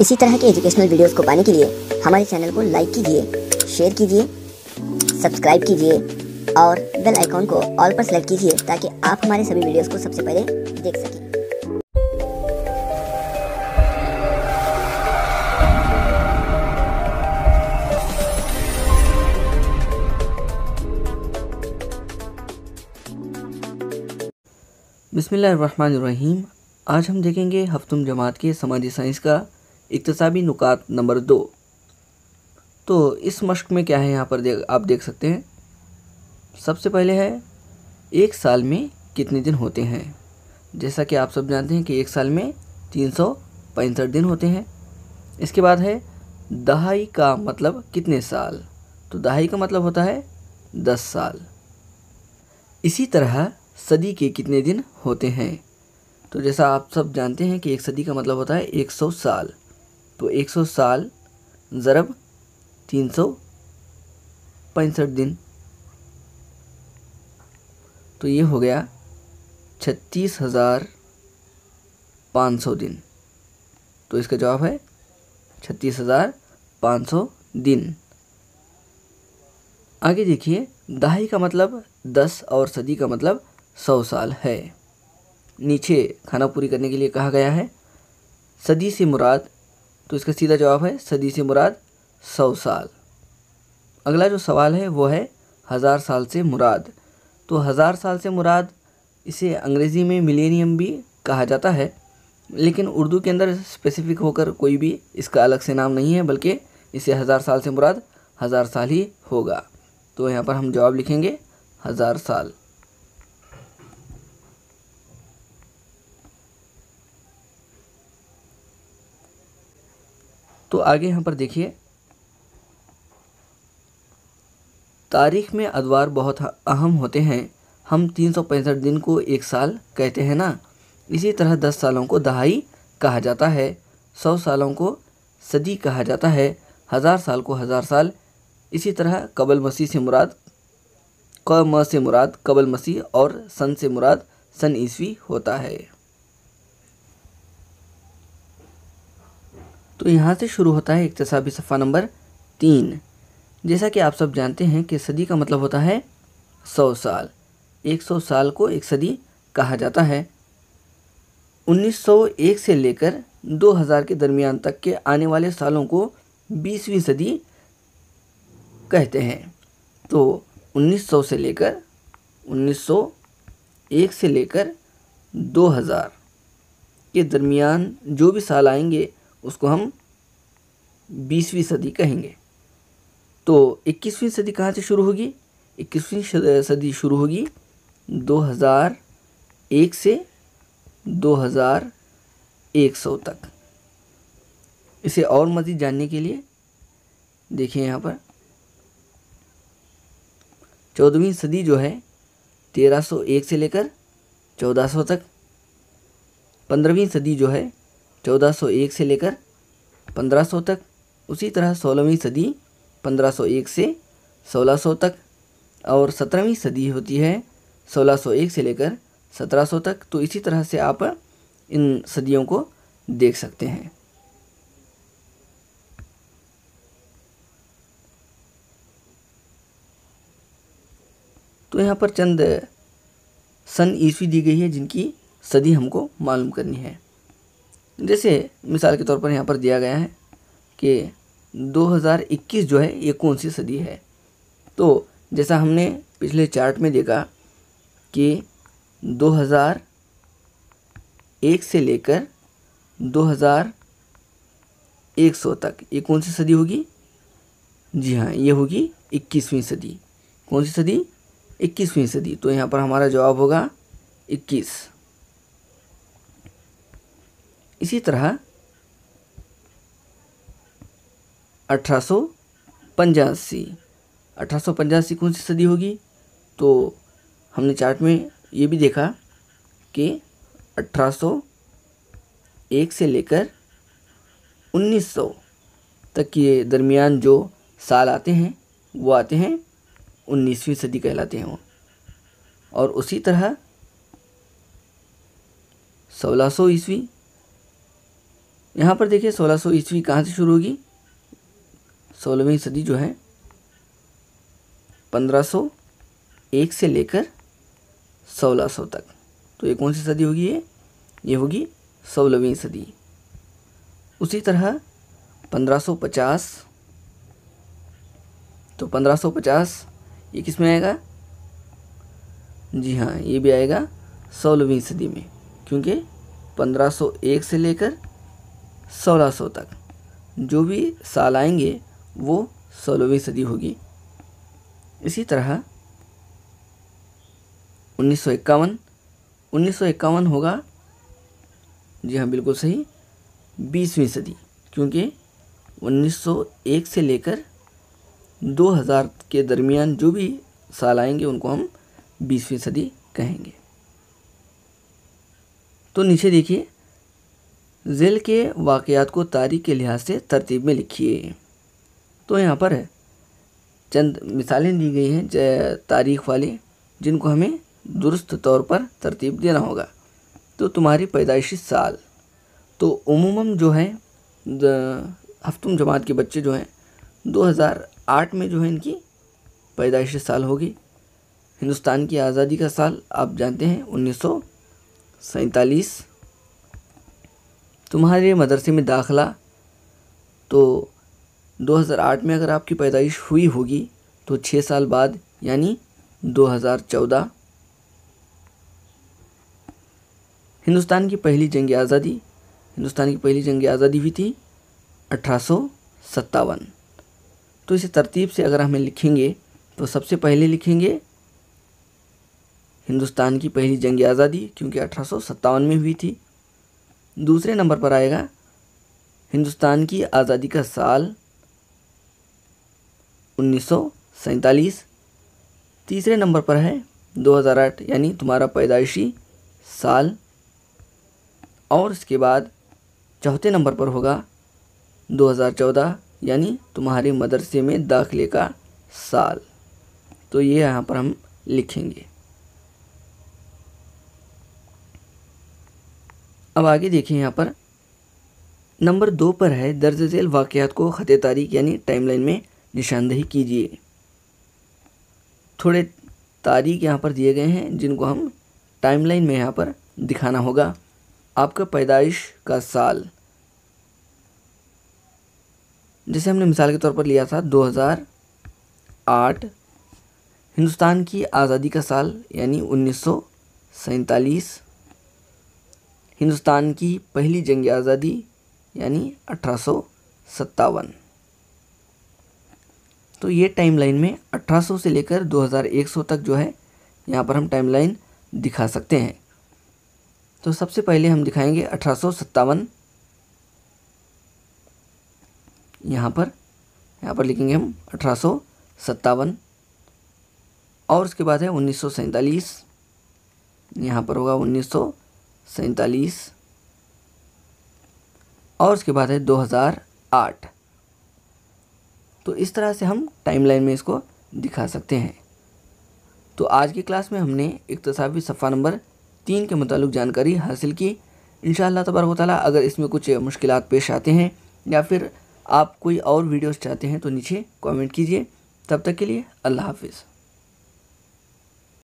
इसी तरह के एजुकेशनल वीडियोस को पाने के लिए हमारे चैनल को लाइक कीजिए, शेयर कीजिए, सब्सक्राइब कीजिए और बेल आइकॉन को ऑल पर सेलेक्ट कीजिए ताकि आप हमारे सभी वीडियोस को सबसे पहले देख सकें। बिस्मिल्लाहिर्रहमानिर्रहीम। आज हम देखेंगे हफ्तुम जमात के समाजी साइंस का इक्तसाबी नुकात नंबर 2। तो इस मश्क में क्या है यहाँ पर आप देख सकते हैं। सबसे पहले है एक साल में कितने दिन होते हैं। जैसा कि आप सब जानते हैं कि एक साल में 365 दिन होते हैं। इसके बाद है दहाई का मतलब कितने साल। तो दहाई का मतलब होता है 10 साल। इसी तरह सदी के कितने दिन होते हैं। तो जैसा आप सब जानते हैं कि एक सदी का मतलब होता है 100 साल। तो 100 साल ज़रब 365 दिन, तो ये हो गया 36,500 दिन। तो इसका जवाब है 36,500 दिन। आगे देखिए, दहाई का मतलब 10 और सदी का मतलब 100 साल है। नीचे खाना पूरी करने के लिए कहा गया है सदी से मुराद। तो इसका सीधा जवाब है सदी से मुराद 100 साल। अगला जो सवाल है वो है 1000 साल से मुराद। तो 1000 साल से मुराद, इसे अंग्रेज़ी में मिलेनियम भी कहा जाता है, लेकिन उर्दू के अंदर स्पेसिफिक होकर कोई भी इसका अलग से नाम नहीं है, बल्कि इसे 1000 साल से मुराद 1000 साल ही होगा। तो यहाँ पर हम जवाब लिखेंगे 1000 साल। तो आगे यहाँ पर देखिए, तारीख में अदवार बहुत अहम होते हैं। हम 365 दिन को एक साल कहते हैं ना। इसी तरह 10 सालों को दहाई कहा जाता है, 100 सालों को सदी कहा जाता है, 1000 साल को 1000 साल। इसी तरह कबल मसीह से मुराद क़म से मुराद कबल मसीह और सन से मुराद सन ईस्वी होता है। तो यहाँ से शुरू होता है इक्तसाबी सफ़ा नंबर 3। जैसा कि आप सब जानते हैं कि सदी का मतलब होता है 100 साल। 100 साल को एक सदी कहा जाता है। 1901 से लेकर 2000 के दरमियान तक के आने वाले सालों को 20वीं सदी कहते हैं। तो 1901 से लेकर 2000 के दरमियान जो भी साल आएंगे उसको हम 20वीं सदी कहेंगे। तो 21वीं सदी कहाँ से शुरू होगी। 21वीं सदी शुरू होगी 2001 से 2100 तक। इसे और मज़ीद जानने के लिए देखिए यहाँ पर 14वीं सदी जो है 1301 से लेकर 1400 तक। 15वीं सदी जो है 1401 से लेकर 1500 तक। उसी तरह 16वीं सदी 1501 से 1600 तक। और 17वीं सदी होती है 1601 से लेकर 1700 तक। तो इसी तरह से आप इन सदियों को देख सकते हैं। तो यहाँ पर चंद सन ईस्वी दी गई है जिनकी सदी हमको मालूम करनी है। जैसे मिसाल के तौर पर यहाँ पर दिया गया है कि 2021 जो है ये कौन सी सदी है। तो जैसा हमने पिछले चार्ट में देखा कि 2001 से लेकर 2100 तक ये कौन सी सदी होगी। जी हाँ, ये होगी 21वीं सदी। कौन सी सदी। 21वीं सदी। तो यहाँ पर हमारा जवाब होगा 21। इसी तरह 1885 कौन सी सदी होगी। तो हमने चार्ट में ये भी देखा कि 1801 से लेकर 1900 तक के दरमियान जो साल आते हैं वो आते हैं 19वीं सदी कहलाते हैं वो। और उसी तरह 1600 ईस्वी यहाँ पर देखिए 1600 ईस्वी कहाँ से शुरू होगी, 16वीं सदी जो है 1501 से लेकर 1600 तक। तो ये कौन सी सदी होगी, ये होगी 16वीं सदी। उसी तरह 1550, तो 1550 ये किस में आएगा, जी हाँ ये भी आएगा 16वीं सदी में, क्योंकि 1501 से लेकर 1600 तक जो भी साल आएंगे वो 16वीं सदी होगी। इसी तरह 1951 होगा, जी हाँ बिल्कुल सही, 20वीं सदी, क्योंकि 1901 से लेकर 2000 के दरमियान जो भी साल आएंगे उनको हम 20वीं सदी कहेंगे। तो नीचे देखिए, ज़ेल के वाक़यात को तारीख के लिहाज से तरतीब में लिखिए। तो यहाँ पर चंद मिसालें दी गई हैं तारीख वाली, जिनको हमें दुरुस्त तौर पर तरतीब देना होगा। तो तुम्हारी पैदाइशी साल, तो उमूमन जो है हफ्तुम जमात के बच्चे जो हैं 2008 में जो है इनकी पैदाइशी साल होगी। हिंदुस्तान की आज़ादी का साल आप जानते हैं 1947। तुम्हारे मदरसे में दाखिला, तो 2008 में अगर आपकी पैदाइश हुई होगी तो 6 साल बाद यानी 2014। हिंदुस्तान की पहली जंग आज़ादी, हिंदुस्तान की पहली जंग आज़ादी हुई थी 1857। तो इसे तरतीब से अगर हमें लिखेंगे तो सबसे पहले लिखेंगे हिंदुस्तान की पहली जंग आज़ादी, क्योंकि 1857 में हुई थी। दूसरे नंबर पर आएगा हिंदुस्तान की आज़ादी का साल 1947। तीसरे नंबर पर है 2008 यानी तुम्हारा पैदाइशी साल, और इसके बाद चौथे नंबर पर होगा 2014 यानी तुम्हारे मदरसे में दाखिले का साल। तो ये यहाँ पर हम लिखेंगे। अब आगे देखिए, यहाँ पर नंबर 2 पर है दर्ज झेल वाक़यात को ख़त तारीख यानी टाइमलाइन में निशानदही कीजिए। थोड़े तारीख यहाँ पर दिए गए हैं जिनको हम टाइमलाइन में यहाँ पर दिखाना होगा। आपका पैदाइश का साल, जैसे हमने मिसाल के तौर पर लिया था 2008। हिंदुस्तान की आज़ादी का साल यानी 1947। हिंदुस्तान की पहली जंग आज़ादी यानी 1857। तो ये टाइमलाइन में 1800 से लेकर 2100 तक जो है यहाँ पर हम टाइमलाइन दिखा सकते हैं। तो सबसे पहले हम दिखाएंगे 1857। यहाँ पर लिखेंगे हम 1857, और उसके बाद है 1947। यहाँ पर होगा 1947, और उसके बाद है 2008। तो इस तरह से हम टाइमलाइन में इसको दिखा सकते हैं। तो आज की क्लास में हमने इक्तिसाबी सफ़ा नंबर 3 के मुतालिक जानकारी हासिल की। इंशाअल्लाह तबारक व तआला अगर इसमें कुछ मुश्किलात पेश आते हैं या फिर आप कोई और वीडियोस चाहते हैं तो नीचे कमेंट कीजिए। तब तक के लिए अल्लाह हाफिज़।